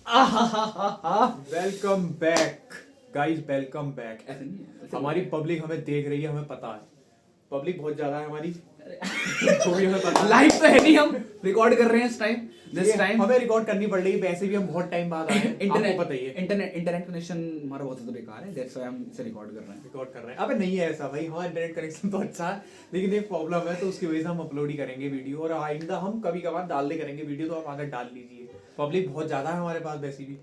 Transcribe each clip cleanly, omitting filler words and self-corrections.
Welcome back guys, welcome back. ऐसे नहीं है, ऐसे हमारी पब्लिक हमें देख रही है, हमें पता है पब्लिक बहुत ज्यादा है हमारी। वो भी हमें पता है। लाइव तो है नहीं, हम रिकॉर्ड कर रहे हैं इस टाइम। ये हमें रिकॉर्ड करनी पड़ रही है, वैसे भी हम बहुत टाइम बाद आए हैं, आपको पता ही है। इंटरनेट कनेक्शन हमारा बहुत ज्यादा बेकार है, दैट्स व्हाई हम इसे रिकॉर्ड कर रहे हैं। रिकॉर्ड कर रहे हैं। अबे नहीं है ऐसा भाई, हमारा इंटरनेट कनेक्शन तो अच्छा है, लेकिन एक प्रॉब्लम है, तो उसकी वजह से हम अपलोड ही करेंगे वीडियो। और आइंदा हम कभी कभार डालने करेंगे वीडियो, तो आप आदत डाल लीजिए। पब्लिक बहुत ज्यादा है हमारे पास वैसे भी,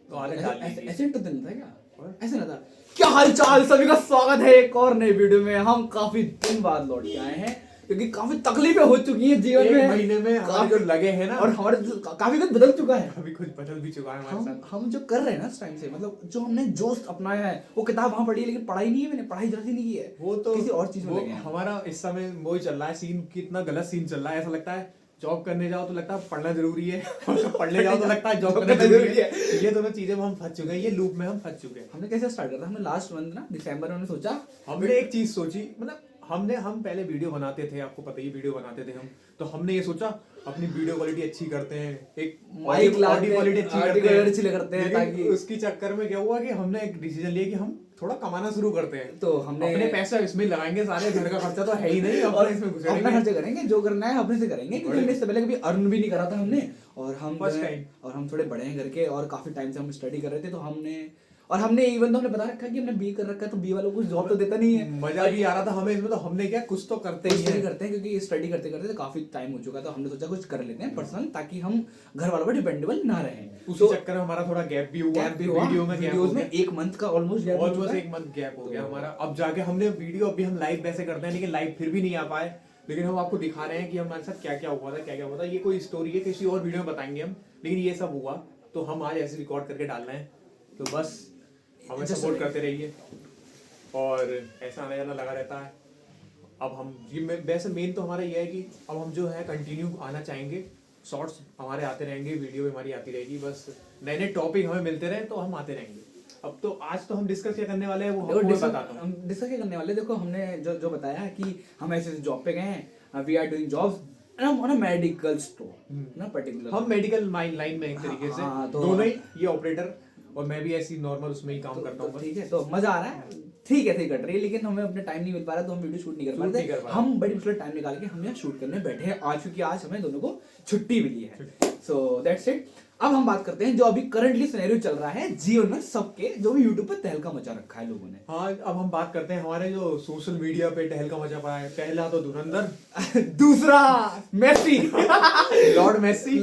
तो आदत डाल लीजिए। ऐसे तो नहीं था क्या? ऐसे ना था। क्या हाल चाल, सभी का स्वागत है एक और नए वीडियो में। हम काफी दिन बाद लौट के आए हैं क्योंकि काफी तकलीफें हो चुकी हैं जीवन में। एक महीने में हमारे जो लगे हैं ना, और हमारे काफी कुछ बदल चुका है। अभी कुछ बदल भी चुका है हमारे साथ। हम जो कर रहे हैं ना इस टाइम से, मतलब जो हमने जोश अपनाया है, वो किताब वहां पढ़ी है लेकिन पढ़ाई नहीं है, मैंने पढ़ाई जल्दी नहीं की है। वो तो किसी और चीज में लगे हैं। हमारा इस समय वो ही चल रहा है सीन, कितना गलत सीन चल रहा है। ऐसा लगता है जॉब करने जाओ तो लगता है पढ़ना जरूरी है, और पढ़ने जाओ तो लगता है जॉब करना जरूरी है। ये दोनों चीजें में हम फंस चुके हैं, ये लूप में हम फंस चुके हैं। हमने कैसे स्टार्ट करा था? हमने लास्ट मंथ ना दिसंबर में हमने सोचा, हमने एक चीज सोची, मतलब हम पहले वीडियो बनाते थे, आपको पता ही वीडियो बनाते थे हम। तो हमने ये सोचा अपनी वीडियो क्वालिटी अच्छी करते हैं, एक माइक ऑडियो क्वालिटी अच्छी करते हैं, ताकि ताकि उसकी चक्कर में क्या हुआ कि हमने एक डिसीजन लिया कि हम थोड़ा कमाना शुरू करते हैं। तो हमने अपने पैसे इसमें लगाएंगे, सारे घर का खर्चा तो है ही नहीं, और अपने इसमें अपना घुसेड़ेंगे। खर्चे करेंगे, जो करना है अपने से करेंगे, क्योंकि हमने इससे पहले कभी अर्न भी नहीं करा था हमने। और हम First time। और हम थोड़े बड़े हैं घर के, और काफी टाइम से हम स्टडी कर रहे थे, तो हमने इवन तो हमने बता रखा कि हमने बी कर रखा है, तो बी वालों को जॉब तो देता नहीं है। मजा भी आ रहा था हमें इसमें, तो हमने क्या कुछ तो करते ही हैं। करते हैं क्योंकि स्टडी करते करते काफी टाइम हो चुका था। हमने सोचा कुछ कर लेते हैं पर्सनल, ताकि हम घर वालों पर डिपेंडेबल ना रहें। उसी चक्कर में हमारा थोड़ा गैप भी हुआ, वीडियोस में एक मंथ का ऑलमोस्ट एक मंथ गैप हो गया हमारा। अब जाके हमने वीडियो, अभी हम लाइव वैसे करते हैं लेकिन लाइव फिर भी नहीं आ पाए, लेकिन हम आपको दिखा रहे हैं कि हमारे साथ क्या क्या हुआ था। ये कोई स्टोरी है, किसी और वीडियो में बताएंगे हम, लेकिन ये सब हुआ तो हम आज ऐसे रिकॉर्ड करके डाल रहे हैं। तो बस हमें सपोर्ट करते रहिए, और ऐसा आने जाना लगा रहता है। अब हम वैसे मेन तो हमारा ये है कि अब हम जो है कंटिन्यू आना चाहेंगे, शॉर्ट्स हमारे आते रहेंगे, वीडियो भी हमारी आती रहेगी, बस नए नए टॉपिक हमें मिलते रहे तो हम आते रहेंगे। अब तो आज तो हम डिस्कस क्या करने वाले हैं, वो आपको मैं बताता हूं। हम डिस्कस क्या करने वाले हैं, देखो हमने जो बताया कि हम ऐसे जॉब पे गए हैं, we are doing jobs on a medical store ना, पर्टिकुलर हम मेडिकल लाइन में एक तरीके से तो दोनों ही, ये ऑपरेटर और मैं भी ऐसी नॉर्मल उसमें ही काम करता हूँ। ठीक है, तो मजा आ रहा है, ठीक है, कट रही है, लेकिन हमें अपने टाइम नहीं मिल पा रहा, तो हम वीडियो शूट नहीं कर पा रहे। हम बड़ी मुश्किल टाइम निकाल के हम यहाँ शूट करने बैठे हैं आज, क्योंकि आज हमें दोनों को छुट्टी मिली है। So that's it. अब हम बात करते हैं जो अभी करंटली सिनेरियो चल रहा है जीवन में सबके, जो भी यूट्यूब पर तहलका मचा रखा है लोगों ने। हाँ, अब हम बात करते हैं हमारे जो सोशल मीडिया पे तहलका मचा पड़ा है। पहला तो धुरंधर, दूसरा मेसी, लॉर्ड मेसी,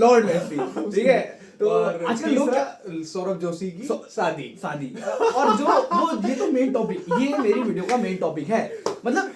ठीक है। तो आजकल लोग सौरभ जोशी की शादी और जो वो ये तो मेन टॉपिक, ये मेरी वीडियो का मेन टॉपिक है। मतलब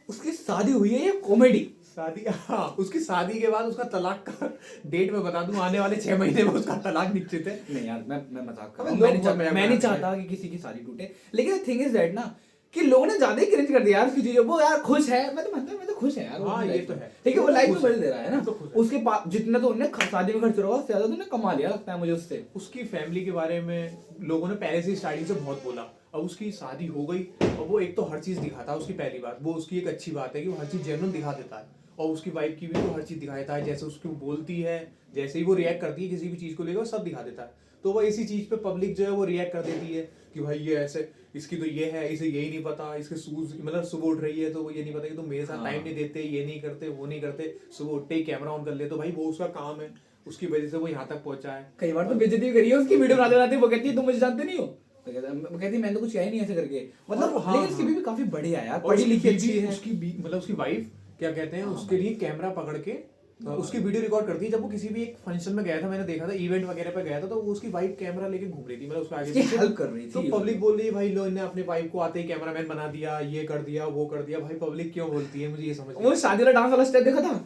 उसकी शादी हुई है, ये कॉमेडी शादी, हाँ, उसकी शादी के बाद उसका तलाक का डेट मैं बता दूं, आने वाले 6 महीने में उसका तलाक निश्चित है। नहीं यार, मैं मजाक कर रहा हूं, मैं नहीं चाहता कि किसी की शादी टूटे, लेकिन थिंग इज दैट ना कि लोगों ने ज्यादा ही क्रिंज कर दिया यार उसकी चीजों। वो यार खुश है, मैं तो खुश है यार। हाँ, ये तो है, ठीक है, वो लाइफ में बदल दे रहा है ना, तो उसके पास जितना तो उन्होंने शादी में खर्च हुआ, ज्यादा तो उन्होंने कमा लिया लगता है मुझे उससे। उसकी फैमिली के बारे में लोगों ने पहले से स्टार्टिंग से बहुत बोला। अब उसकी शादी हो गई, और वो एक तो हर चीज दिखाता है। उसकी पहली बात, वो उसकी एक अच्छी बात है कि वो हर चीज जेन्युइन दिखा देता है, और उसकी वाइफ की भी तो हर चीज दिखा देता है, जैसे उसको बोलती है, जैसे ही वो रिएक्ट करती है किसी भी चीज को लेकर, सब दिखा देता है। तो वो इसी चीज पे पब्लिक जो है वो रिएक्ट कर देती है कि भाई ये ऐसे, इसकी तो ये है, इसे यही नहीं पता, इसके शूज, मतलब सुबह उठ रही है तो वो ये नहीं पता कि तुम मेरे साथ टाइम नहीं देते, ये नहीं करते, वो नहीं करते, सुबह उठते ही कैमरा ऑन कर ले। तो भाई वो उसका काम है, उसकी वजह से वो यहाँ तक पहुंचा है। कई बार तो बेइज्जती करी है उसकी वीडियो बनाते बनाते। वो कहती है तुम मुझे जानते नहीं हो, तो कहती मैंने तो कुछ किया ही नहीं ऐसे करके। मतलब हाँ, लेकिन उसकी बीवी काफी बढ़िया है यार, और पढ़ी लिखी अच्छी है। मतलब उसकी वाइफ क्या कहते हैं, उसके लिए कैमरा पकड़ के उसकी वीडियो रिकॉर्ड करती है। जब वो किसी भी एक फंक्शन में गया था, मैंने देखा था, इवेंट वगैरह पे गया था, तो वो उसकी वाइफ कैमरा लेके घूम रही थी, मतलब उसको आगे हेल्प कर रही थी। तो पब्लिक बोल रही है भाई लो, इन्हें अपने वाइफ को आते ही कैमरामैन बना दिया, ये कर दिया, वो कर दिया। भाई पब्लिक क्यों बोलती है, मुझे ये समझ वो शादी वाला डांस वाला स्टेप देखा था,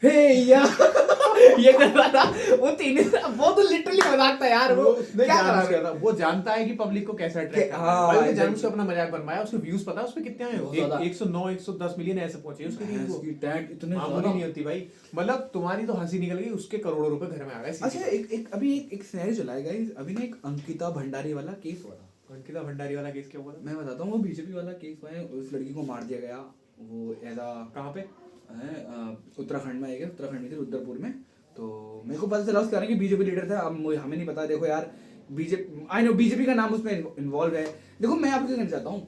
हे या ये कर रहा था वो वो तो लिटरली मजाक था यार। वो क्या कर रहा था, वो जानता है कि पब्लिक को कैसे अट्रैक्ट करना है। भाई वो जानबूझ के अपना मजाक बनवाया। उसके व्यूज पता है उसपे कितने आए, 109 110 मिलियन ऐसे पहुंचे उसके व्यूज। इतने मामूली नहीं होती भाई, मतलब तुम्हारी तो हंसी निकल गई, उसके करोड़ों रुपए घर में आ गए। अच्छा, अभी एक सिनेरियो चला है गाइस। अभी ना एक अंकिता भंडारी वाला केस हुआ था। अंकिता भंडारी वाला केस क्या हुआ था? मैं बताता हूँ। वो बीजेपी वाला केस हुआ है, उस लड़की को मार दिया गया। वो ऐसा कहाँ पे है, उत्तराखंड में आएगा, उत्तराखंड में रुद्रपुर में। तो मैं को पता चला उसके बारे में कि बीजेपी लीडर था, अब हमें नहीं पता। देखो यार बीजेपी, आई नो बीजेपी का नाम उसमें इन्वॉल्व है। देखो मैं आपको कहना चाहता हूँ,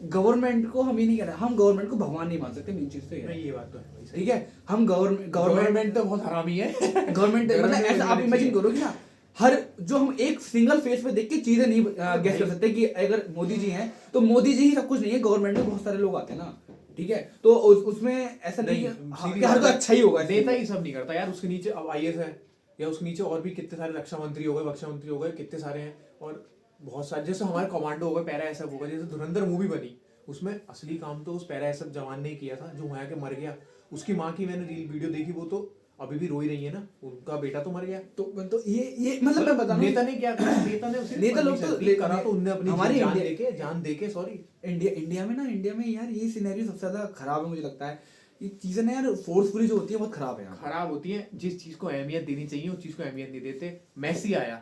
गवर्नमेंट को हम ये नहीं कहना, हम गवर्नमेंट को भगवान नहीं मान सकते, मेन चीज तो ये बात तो है, ठीक है। हम गवर्नमेंट तो बहुत हरामी है। गवर्नमेंट मतलब ऐसा आप इमेजिन करो कि ना, हर जो हम एक सिंगल फेस पे देख के चीजें नहीं गेस कर सकते कि अगर मोदी जी हैं तो मोदी जी ही सब कुछ नहीं है, गवर्नमेंट में बहुत सारे लोग आते हैं ना, ठीक है। तो उसमें ऐसा नहीं है कि हर कोई अच्छा ही होगा, नेता ही सब नहीं करता यार। उसके नीचे अब आईएएस है, या उसके नीचे और भी कितने सारे रक्षा मंत्री हो गए, कितने सारे हैं, और बहुत सारे, जैसे हमारे कमांडो हो गए, पैरा एसएफ हो गए, जैसे धुरंधर मूवी बनी, उसमें असली काम तो उस पैरा एसएफ जवान ने किया था जो वहां के मर गया। उसकी माँ की मैंने रील वीडियो देखी, वो तो अभी भी रो ही रही है ना, उनका बेटा तो मर गया। तो ये मतलब मैं बता रहा हूं, नेता ने क्या करा, नेता लोग तो करा, तो उनने अपनी हमारी जान देके सॉरी इंडिया में यार ये सिनेरियो सबसे ज्यादा खराब है मुझे लगता है। ये चीजें ना यार फोर्सफुली जो होती है बहुत खराब है, खराब होती है। जिस चीज को अहमियत देनी चाहिए उस चीज को अहमियत नहीं देते। मेसी आया,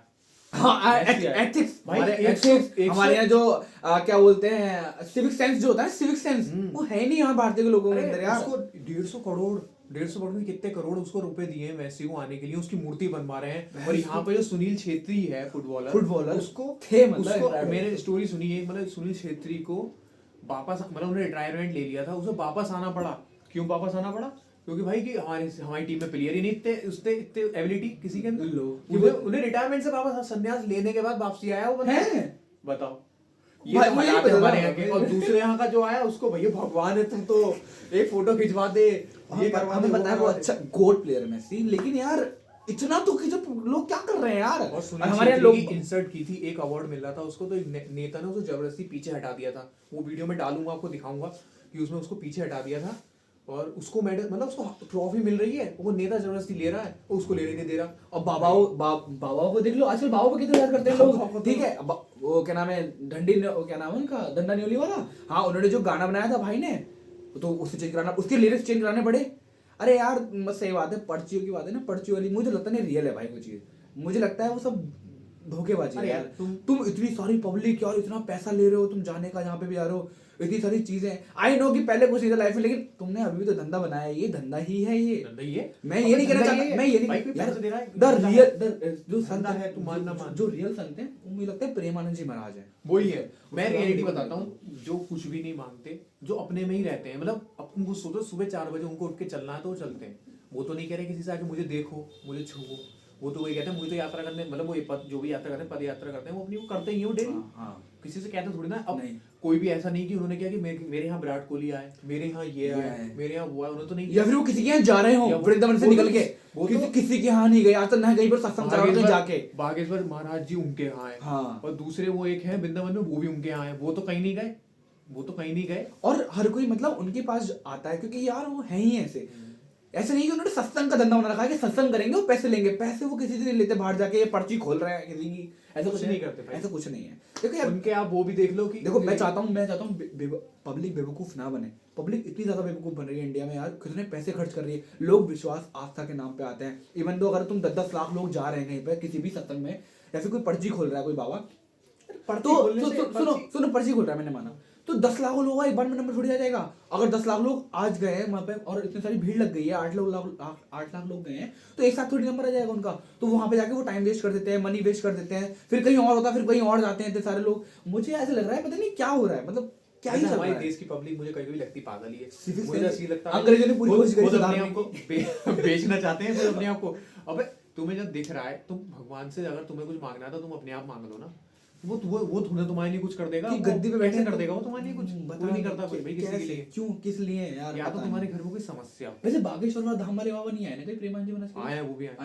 हाँ एथिक्स, हमारे यहाँ जो क्या बोलते हैं सिविक सेंस जो होता है, सिविक सेंस वो है नहीं यहाँ भारतीय के लोगों के अंदर यार। उसको 150 करोड़ में कितने करोड़ उसको रुपए दिए मेसी को आने के लिए, उसकी मूर्ति बनवा रहे हैं। और यहाँ पे जो सुनील छेत्री है फुटबॉलर उसको मैंने स्टोरी सुनी है, मतलब सुनील छेत्री को वापस, मतलब उन्होंने रिटायरमेंट ले लिया था, उसे वापस आना पड़ा। क्यों वापस आना पड़ा? क्योंकि भाई कि हमारी टीम में प्लेयर ही नहीं इतने एबिलिटी किसी के अंदर। उन्हें रिटायरमेंट से वापस संन्यास लेने के बाद वापसी आया वो, बताओ। ये तो हमारे यहाँ के। और दूसरे यहाँ का जो आया उसको भैया भगवान है, तुम तो एक फोटो खिंचवा दे, ये करवा दे। हमें पता है वो अच्छा गोट प्लेयर है मेसी, लेकिन यार इतना तो कि जब लोग क्या कर रहे हैं यार। और हमारे लोग इंसर्ट की थी, एक अवार्ड मिल रहा था उसको, तो एक नेता ने उसको जबरदस्ती पीछे हटा दिया था। वो वीडियो में डालूंगा, आपको दिखाऊंगा कि उसमें उसको पीछे हटा दिया था। और उसको मेडल, मतलब उसको ट्रॉफी मिल रही है, वो नेता जबरदस्ती ले रहा है, वो उसको लेने नहीं दे रहा। और बाबाओं को देख लो, आजकल बाबाओं को कितना याद करते हैं लोग, ठीक है। वो क्या नाम है, क्या नाम है उनका, डंडा न्योली वाला, हाँ उन्होंने जो गाना बनाया था भाई ने, तो उसे चेंज कराना, उसके लिरिक्स चेंज कराने पड़े। अरे यार सही बात है, पर्चियों की बात है ना, पर्ची वाली मुझे लगता नहीं रियल है भाई वो चीज, मुझे लगता है वो सब धोखेबाजी है यार। तुम इतनी सारी पब्लिक और इतना पैसा ले रहे हो, तुम जाने का जहाँ पे भी जा रहे हो, इतनी सारी चीजें। आई नो कि पहले कुछ नहीं था लाइफ में, लेकिन तुमने अभी भी तो धंधा बनाया, ये धंधा ही है, ये धंधा ही है। मैं ये नहीं कहना चाहता, मैं ये नहीं जो संत है, तुम मानना मान, जो रियल संत है मुझे लगता है प्रेमानंद जी महाराज है, वही है। मैं रियलिटी बताता हूँ, जो कुछ भी नहीं मांगते, जो अपने में ही रहते हैं, मतलब उनको सोचो सुबह 4 बजे उनको उठ के चलना है तो वो चलते हैं। वो तो नहीं कह रहे किसी से आके मुझे देखो, मुझे छुओ, वो तो वही कहते हैं मुझे तो यात्रा करने, मतलब वो जो भी यात्रा करते हैं, पद यात्रा करते हैं, वो अपनी वो करते ही हैं, वो डेली। किसी से कहते थोड़ी ना। अब कोई भी ऐसा नहीं कि उन्होंने क्या कि मेरे यहाँ विराट कोहली आए, मेरे यहाँ ये आए, मेरे यहाँ वो आए, उन्होंने तो नहीं। या फिर वो किसी के यहाँ जा रहे हो वृंदावन से निकल के, किसी के यहाँ नहीं गए आज तक, ना कहीं पर सत्संग करा के जाके। बागेश्वर महाराज जी उनके यहाँ है, और दूसरे वो एक है वृंदावन में, वो भी उनके यहाँ है, वो तो कहीं नहीं गए। और हर कोई मतलब उनके पास आता है क्योंकि यार वो है ही ऐसे नहीं कि उन्होंने सत्संग का धंधा बना रखा है कि सत्संग करेंगे वो पैसे लेंगे, पैसे वो किसी से नहीं लेते बाहर जाके, ये पर्ची खोल रहे हैं किसी की, ऐसा कुछ नहीं करते, ऐसा कुछ नहीं है। देखो यार उनके आप वो भी देख लो कि देखो मैं चाहता हूँ पब्लिक बेवकूफ ना बने। पब्लिक इतनी ज्यादा बेवकूफ बन रही है इंडिया में यार, कितने पैसे खर्च कर रही है, लोग विश्वास आस्था के नाम पे आते हैं। इवन तो अगर तुम 10-10 लाख लोग जा रहे हैं कहीं पे किसी भी सत्संग में, या फिर कोई पर्ची खोल रहा है कोई बाबा, तो सुनो पर्ची खोल रहा है मैंने माना, तो 10 लाख लोग एक बार में नंबर थोड़ी आ जाएगा। अगर 10 लाख लोग आज गए वहां पे और इतनी सारी भीड़ लग गई है, 8 लाख लोग गए हैं, तो एक साथ थोड़ी नंबर आ जाएगा उनका। तो वहां पे जाके वो टाइम वेस्ट कर देते हैं, मनी वेस्ट कर देते हैं, फिर कहीं और होता है, फिर कहीं और जाते हैं इतने सारे लोग। मुझे ऐसा लग रहा है पता नहीं क्या हो रहा है, मतलब क्या ही हमारे देश की पब्लिक मुझे कभी लगती पागल ही है। मुझे ऐसी लगता है अंग्रेजों ने पूरी कोशिश करी अपने आप को बेचना चाहते हैं, फिर अपने आप को। अबे तुम्हें जब दिख रहा है, तुम भगवान से अगर तुम्हें कुछ मांगना है तो तुम अपने आप मांग लो ना। वो तुम्हारे लिए कुछ कर देगा, गद्दी पे बैठे कर देगा वो तुम्हारे लिए कुछ, कोई नहीं करता कोई भाई किसी के लिए। क्यों किस लिए यार? या तो तुम्हारे घर में कोई समस्या। वैसे बागेश्वर धाम वाले बाबा नहीं आए ना कहीं, प्रेमानंद जी महाराज आए हैं, वो भी आए।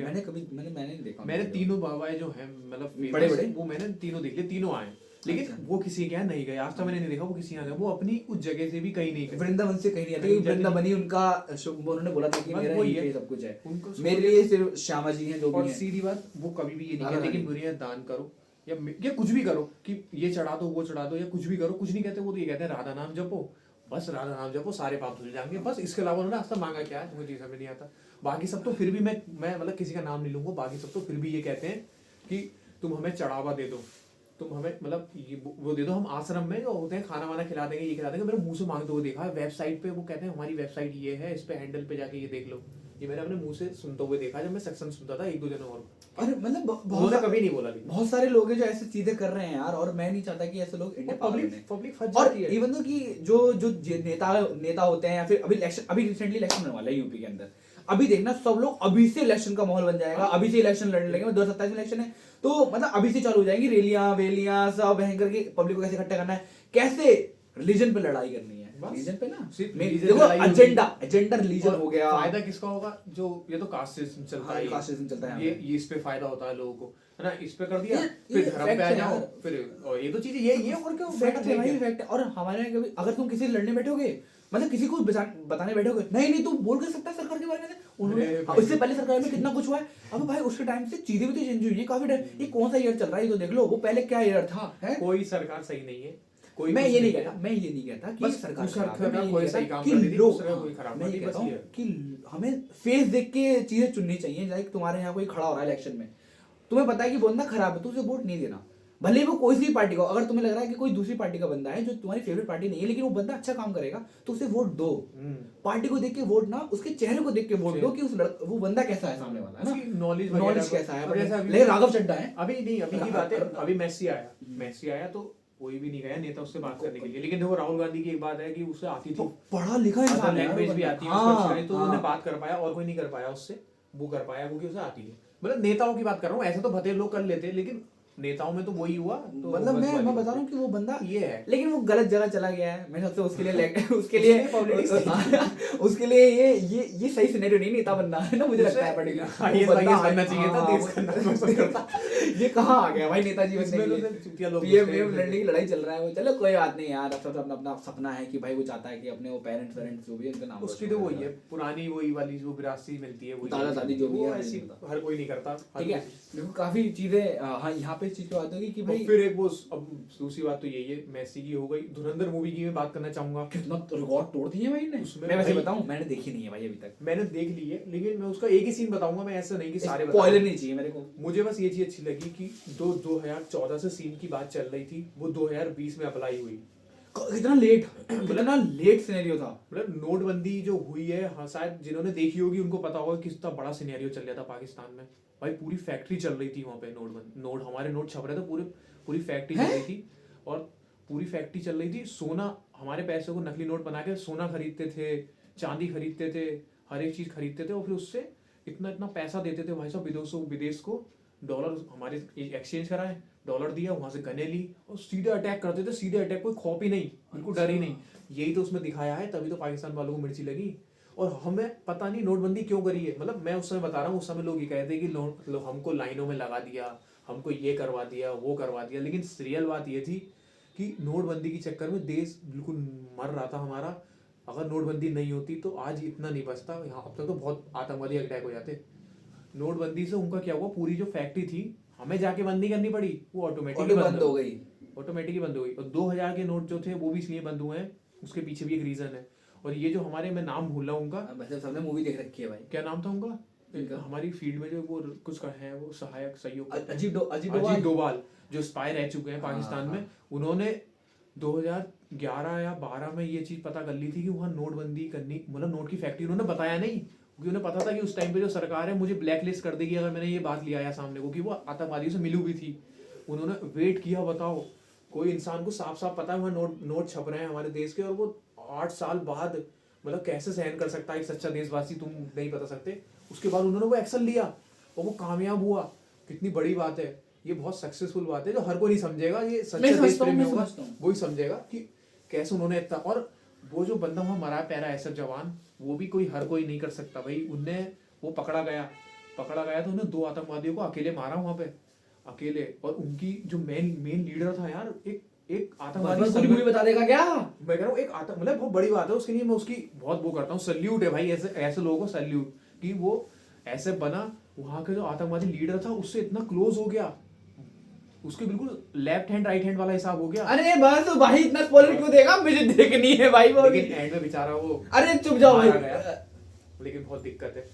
मैंने नहीं देखा। मैंने तीनों बाबा जो हैं मतलब बड़े वो मैंने तीनों देख लिए, तीनों आए, लेकिन वो किसी के यहाँ नहीं गए। आज तक मैंने नहीं देखा वो किसी यहाँ गए, वो अपनी उस जगह से भी कहीं नहीं गए, वृंदावन से कहीं नहीं आते। वृंदावन ही उनका, उन्होंने बोला था कि मेरा ये सब कुछ है, मेरे लिए सिर्फ श्यामा जी हैं जो भी हैं। और सीधी बात, वो कभी भी ये नहीं कहते कि दुनिया दान करो या कुछ भी करो, कि ये चढ़ा दो वो चढ़ा दो या कुछ भी करो, कुछ नहीं कहते। वो तो ये कहते हैं राधा नाम जपो, बस राधा नाम जपो, सारे पाप धुल जाएंगे, बस। इसके अलावा उन्होंने आज तक मांगा क्या है मुझे समझ नहीं आता। बाकी सब तो फिर भी मैं मतलब किसी का नाम नहीं लूंगा, बाकी सब तो फिर भी ये कहते हैं कि तुम हमें चढ़ावा दे दो, तुम हमें मतलब ये वो दे दो। हम आश्रम में जो होते हैं खाना वाना खिला देंगे, ये खिला देंगे। मेरे मुंह से मांगते हुए देखा है वेबसाइट पे, वो कहते हैं हमारी वेबसाइट ये है, इस पे हैंडल पे जाके ये देख लो। ये मैंने अपने मुंह से सुनते हुए देखा जब मैं सेक्शन सुनता था 1-2 जनों और अरे मतलब उन्होंने कभी नहीं बोला लेकिन बहुत सारे लोग हैं जो ऐसी चीजें कर रहे हैं यार, और मैं नहीं चाहता कि ऐसे लोग इंडिया पागल बने। पब्लिक फंस और जाती है। इवन तो कि जो जो नेता होते हैं, या फिर अभी रिसेंटली इलेक्शन होने वाला है यूपी के अंदर, अभी देखना सब लोग अभी से इलेक्शन का माहौल बन जाएगा, अभी से इलेक्शन लड़ने लगेंगे, 2027 में इलेक्शन है तो मतलब अभी से चालू हो जाएंगी रैलियां वेलियां सब भयंकर के, पब्लिक को कैसे इकट्ठा करना है, कैसे रिलीजन पे लड़ाई करनी है, रिलीजन पे ना सिर्फ देखो religion लड़ाई होगी। एजेंडा रिलीजन हो गया। फायदा किसका होगा? जो ये तो कास्ट सिस्टम चलता है, कास्ट सिस्टम चलता है, ये इस पे फायदा होता है लोगों को, है ना, इस पे कर दिया ये फिर धर्म पे आ fact है जाओ, यार। फिर और ये तो चीजें ये और क्या फैक्ट है भाई, फैक्ट है। और हमारे यहाँ कभी अगर तुम किसी से लड़ने बैठोगे, मतलब किसी को बताने बैठोगे, नहीं तू बोल कर सकता है सरकार के बारे में, उन्होंने इससे पहले सरकार में कितना कुछ हुआ है, अब भाई उसके टाइम से चीजें भी तो चेंज हुई है काफी टाइम। ये कौन सा ईयर चल रहा है, ये तो देख लो, वो पहले क्या ईयर था, है? कोई सरकार सही नहीं है, कोई मैं कुछ ये नहीं है। कहता, मैं ये नहीं कहता कि बस सरकार कुछ खराब है, सरकार मैं ये कोई नहीं सही कहता काम कि कर रही थी, लोग, दूसरा कोई खराब मैं कर ये दी, कहता बस हूँ ये। कि हमें फेस देख के चीजें चुननी चाहिए। लाइक तुम्हारे यहाँ कोई खड़ा हो रहा है इलेक्शन में, तुम्हें पता है कि बंदा खराब है, तो उसे वोट नहीं देना, भले ही वो कोई सी पार्टी का। अगर तुम्हें लग रहा है कि कोई दूसरी पार्टी का बंदा है जो तुम्हारी फेवरेट पार्टी नहीं है, लेकिन वो बंदा अच्छा काम करेगा, तो उसे वोट दो। पार्टी को देख के वोट ना, उसके चेहरे को देख के वोट दो कि वो बंदा कैसा है सामने वाला, है ना, उसकी नॉलेज कैसा है। जैसे लेकिन राघव चड्ढा है अभी नहीं, अभी की बात है, अभी मेसी आया तो कोई भी नहीं गया नेता उससे बात करने के लिए, लेकिन देखो राहुल गांधी की एक बात है कि उसे आती थी, पढ़ा लिखा इंसान है, लैंग्वेज भी आती है उसको, तो उन्होंने बात कर पाया और कोई नहीं कर पाया उससे, वो कर पाया क्योंकि उसे आती है। मतलब नेताओं की बात कर रहा हूँ, ऐसे तो भतेर लोग कर लेते, लेकिन नेताओं में तो वही हुआ। तो मतलब मैं बता रहा हूँ कि वो बंदा ये है, लेकिन वो गलत जगह चला गया है। मैं सबसे उसके लिए ये सही सिनेरियो नहीं नेता बनना है ना, मुझे लगता है बनना चाहिए था, देश का ये कहाँ आ गया भाई नेताजी बनने के लिए, पीएम लड़ने की लड़ाई चल रहा है वो। चलो कोई बात नहीं यार, अब अपना अपना सपना है कि भाई वो चाहता है कि अपने वो पेरेंट्स जो भी उनका नाम, उसकी तो वही है पुरानी वही वाली जो विरासती मिलती है, दादा दादी जो भी है, ऐसी हर कोई नहीं करता। ठीक है, देखो काफी चीजें हाँ यहाँ पे इस चीज की बात होगी कि भाई फिर एक वो अब दूसरी बात तो यही है, मेसी की हो गई। धुरंधर मूवी की मैं बात करना चाहूंगा, कितना रिकॉर्ड तोड़ दिए भाई ने। मैं वैसे बताऊं, मैंने देखी नहीं है भाई अभी तक। मैंने देख ली है, लेकिन मैं उसका एक ही सीन बताऊंगा, मैं ऐसा नहीं कि सारे स्पॉइलर नहीं चाहिए मेरे को। मुझे बस ये चीज अच्छी लगी कि 2014 से सीन की बात चल रही थी, वो 2020 में अप्लाई हुई। कितना लेट सिनेरियो था। मतलब नोटबंदी जो हुई है, हाँ शायद जिन्होंने देखी होगी उनको पता होगा कितना बड़ा सिनेरियो चल रहा था पाकिस्तान में। भाई पूरी फैक्ट्री चल रही थी वहाँ पे, हमारे नोट छप रहे थे, पूरी फैक्ट्री चल रही थी, और पूरी फैक्ट्री चल रही थी। सोना, हमारे पैसे को नकली नोट बना के सोना खरीदते थे, चांदी खरीदते थे, हर एक चीज खरीदते थे, और फिर उससे इतना पैसा देते थे भाई साहब विदेश को। डॉलर हमारे एक्सचेंज कराए, डॉलर दिया, वहां से गने ली और सीधे अटैक करते थे, सीधे अटैक, कोई खौफ ही नहीं, उनको डर ही नहीं। यही तो उसमें दिखाया है, तभी तो पाकिस्तान वालों को मिर्ची लगी। और हमें पता नहीं नोटबंदी क्यों करी है। मतलब मैं उस समय बता रहा हूँ, उस समय लोग ये कहते हैं कि हमको लाइनों में लगा दिया, हमको ये करवा दिया, वो करवा दिया, लेकिन रियल बात ये थी कि नोटबंदी के चक्कर में देश बिल्कुल मर रहा था हमारा। अगर नोटबंदी नहीं होती तो आज इतना नहीं बचता, यहाँ अब तक तो बहुत आतंकवादी अटैक हो जाते। नोटबंदी से उनका क्या हुआ, पूरी जो फैक्ट्री थी हमें जाके बंद नहीं करनी पड़ी, वो ऑटोमेटिकली बंद हो गई, ऑटोमेटिकली बंद हो गई। और 2000 के नोट जो थे वो भी इसलिए बंद हुए हैं, उसके पीछे भी एक रीजन है। और ये जो हमारे, मैं नाम भूल रहा हूँ उनका, वैसे सबने मूवी देख रखी है भाई, क्या नाम था उनका, हमारी फील्ड में जो वो कुछ का है, वो सहायक सहयोग, अजीत डोभाल, जो स्पाई रह चुके हैं पाकिस्तान में। उन्होंने 2011 या 12 में ये चीज पता कर ली थी कि वहाँ नोटबंदी करनी, मतलब नोट की फैक्ट्री, उन्होंने बताया नहीं क्योंकि उन्हें पता था कि उस टाइम पे जो सरकार है मुझे ब्लैकलिस्ट कर देगी अगर मैंने ये बात लिया आया सामने को कि वो आतंकवादियों से मिली हुई थी। उन्होंने वेट किया, बताओ कोई इंसान को साफ साफ पता है वहाँ नोट छप रहे हैं हमारे देश के, और वो 8 साल बाद मतलब कैसे सहन कर सकता है एक सच्चा देशवासी, तुम नहीं बता सकते। उसके बाद उन्होंने वो एक्शन लिया और वो कामयाब हुआ, कितनी बड़ी बात है। ये बहुत सक्सेसफुल बात है जो हर कोई नहीं समझेगा, ये सच्चा देश प्रेमी होगा वही समझेगा कि कैसे उन्होंने इतना। और वो जो बंदा वहाँ मरा पैरा ऐसा जवान, वो भी हर कोई नहीं कर सकता भाई। उनने वो पकड़ा गया तो उन्हें 2 आतंकवादियों को अकेले मारा वहाँ पे, अकेले। और उनकी जो मेन लीडर था यार, एक आतंकवादी, मूवी बता देगा क्या? मैं कह रहा हूँ एक मतलब बहुत बड़ी बात है उसके लिए, मैं उसकी बहुत वो करता हूँ, सल्यूट है भाई ऐसे लोगों को सल्यूट, कि वो ऐसे बना। वहाँ के जो आतंकवादी लीडर था उससे इतना क्लोज हो गया, उसके बिल्कुल लेफ्ट हैंड राइट हैंड वाला हिसाब हो गया। अरे बस भाई इतना स्पॉइलर क्यों देगा, मुझे देखनी है भाई वो। लेकिन एंड में बेचारा वो, अरे चुप जाओ भाई, लेकिन बहुत दिक्कत है,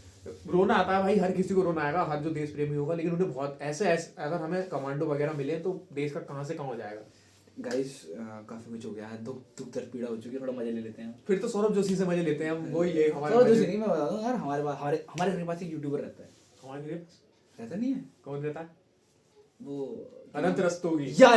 रोना आता है भाई, हर किसी को रोना आएगा, हर जो देश प्रेमी होगा। लेकिन उन्हें बहुत ऐसे अगर हमें कमांडो वगैरह मिले तो देश का कहां से कहां हो जाएगा। गाइस काफी कुछ हो गया है, दुख दुख दर्द पीड़ा हो चुकी है, थोड़ा मजे ले लेते हैं। फिर तो सौरभ जोशी से मजे लेते हैं हम, वो ये हमारे सौरभ जोशी नहीं, मैं बता दूं यार, हमारे पास हमारे घर के पास एक यूट्यूबर रहता है। हमारे घर रहता नहीं है कौन रहता है? वो अनंत रस्तोगी। या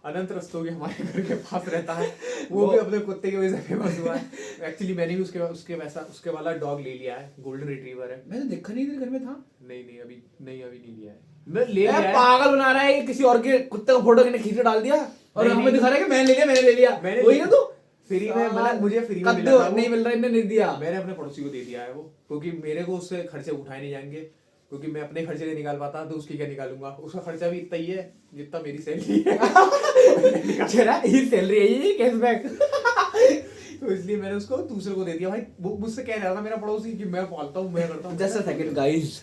अनंत रस्तोगी हमारे घर के पास रहता है। वो भी अपने कुत्ते की वजह से फेमस हुआ है। एक्चुअली मैंने भी उसके वाला डॉग ले लिया है, गोल्डन रिट्रीवर है। मैंने देखा नहीं, तेरे घर में था? नहीं अभी नहीं लिया है। मैं ले लिया है। पागल बना रहा है ये, किसी और के कुत्ते का फोटो खींच के डाल दिया और नहीं, हमें नहीं। दिखा रहा है कि मैंने ले लिया। वही ना तू? फ्री में, मतलब मुझे फ्री में मिला था वो। नहीं मिल रहा, इन्हें नहीं दिया। मैंने अपने पड़ोसी को दे दिया है वो, क्योंकि मेरे को उससे खर्चे उठाए नहीं जाएंगे, क्योंकि मैं अपने खर्चे नहीं निकाल पाता, तो उसकी क्या निकालूंगा? उसका खर्चा भी इतना ही है जितना मेरी सैलरी है। चला ये सैलरी है, ये कैशबैक। तो इसलिए मैंने उसको दूसरे को दे दिया। भाई वो मुझसे कह रहा था मेरा पड़ोसी कि मैं पालता हूँ, मैं करता हूँ। Just a second guys,